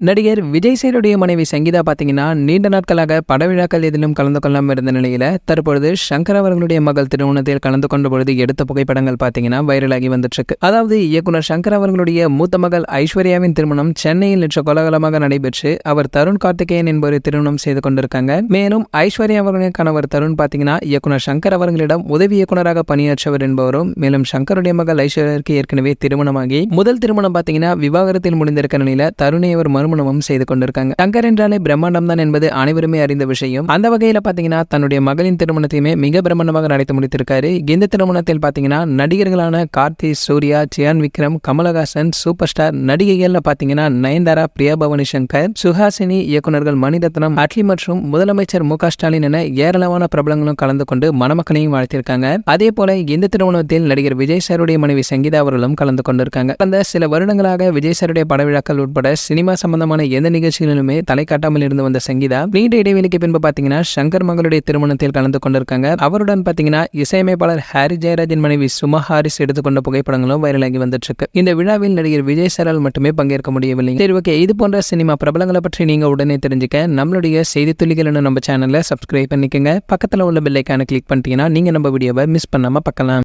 நடிகர் விஜய் சேதுடைய மனைவி சங்கீதா பாத்தீங்கன்னா நீண்ட நாட்களாக பட விழாக்கள் எதிலும் கலந்து கொள்ளாமல் இருந்த நிலையில தற்பொழுது சங்கர் அவர்களுடைய மகள் திருமணத்தில் கலந்து கொண்ட பொழுது எடுத்த புகைப்படங்கள் பாத்தீங்கன்னா வைரலாகி வந்துட்டு இருக்கு. அதாவது இயக்குனர் சங்கர் அவர்களுடைய மூத்த மகள் ஐஸ்வர்யாவின் திருமணம் சென்னையில் நேற்று கோலாகலமாக நடைபெற்று அவர் தருண் கார்த்திகேயன் என்பவரை திருமணம் செய்து கொண்டிருக்காங்க. மேலும் ஐஸ்வர்யா அவர்களுடைய கணவர் தருண் பாத்தீங்கன்னா இயக்குனர் சங்கர் அவர்களிடம் உதவி இயக்குனராக பணியாற்றவர் என்பவரும், மேலும் சங்கருடைய மகள் ஐஸ்வர்யாவிற்கு ஏற்கனவே திருமணமாகி முதல் திருமணம் பாத்தீங்கன்னா விவாகரத்தில் முடிந்திருக்க நிலையில தருணை அவர் மறுமணமும் செய்து கொண்டிருக்காங்க. சங்கர் என்றாலே பிரம்மாண்டம் தான் என்பது அனைவருமே அறிந்த விஷயம். அந்த வகையில பாத்தீங்கன்னா தன்னுடைய மகளின் திருமணத்தையுமே மிக பிரம்மாண்டமாக நடத்தி முடித்திருக்காரு. இந்த திருமணத்தில் பாத்தீங்கன்னா நடிகர்களான கார்த்தி, சூர்யா, சியான் விக்ரம், கமலஹாசன், சூப்பர் ஸ்டார் நடிகைகள்ல பாத்தீங்கன்னா நயன்தாரா, பிரியா பவானி சங்கர், சுஹாசினி, இயக்குநர்கள் மணிரத்னம், அட்லி மற்றும் முதலமைச்சர் மு க ஸ்டாலின் என ஏராளமான பிரபலங்களும் கலந்து கொண்டு மணமக்களையும் வாழ்த்திருக்காங்க. அதே போல இந்த திருமணத்தில் நடிகர் விஜய் சாருடைய மனைவி சங்கீதா அவர்களும் கலந்து கொண்டிருக்காங்க. கடந்த சில வருடங்களாக விஜய் சாருடைய படவிழாக்கள் உட்பட சினிமா சம்பந்தமான எந்த நிகழ்ச்சிகளிலுமே தலை காட்டாமல் இருந்து வந்த சங்கீதா நீண்ட இடைவெளிக்கு பின்பு பாத்தீங்கன்னா சங்கர் மகளுடைய திருமணத்தில் கலந்து கொண்டிருக்காங்க. அவருடன் பாத்தீங்கன்னா இசையமைப்பாளர் ஹாரி ஜெயராஜின் மனைவி சுமா ஹாரிஸ் எடுத்துக்கொண்ட புகைப்படங்களும் வைரலாகி வந்துட்டு இருக்கு. இந்த விழாவில் நடிகர் விஜய் சாரால் மட்டுமே பங்கேற்க முடியவில்லை. சரி, ஓகே, இது போன்ற சினிமா பிரபலங்களை பற்றி நீங்க உடனே தெரிஞ்சுக்க நம்மளுடைய செய்தி துளிகள் நம்ம சேனலை சப்ஸ்கிரைப் பண்ணிக்கங்க. பக்கத்துல உள்ள பெல் ஐகானை கிளிக் பண்ணிட்டீங்கன்னா நீங்க நம்ம வீடியோவை மிஸ் பண்ணாம பார்க்கலாம்.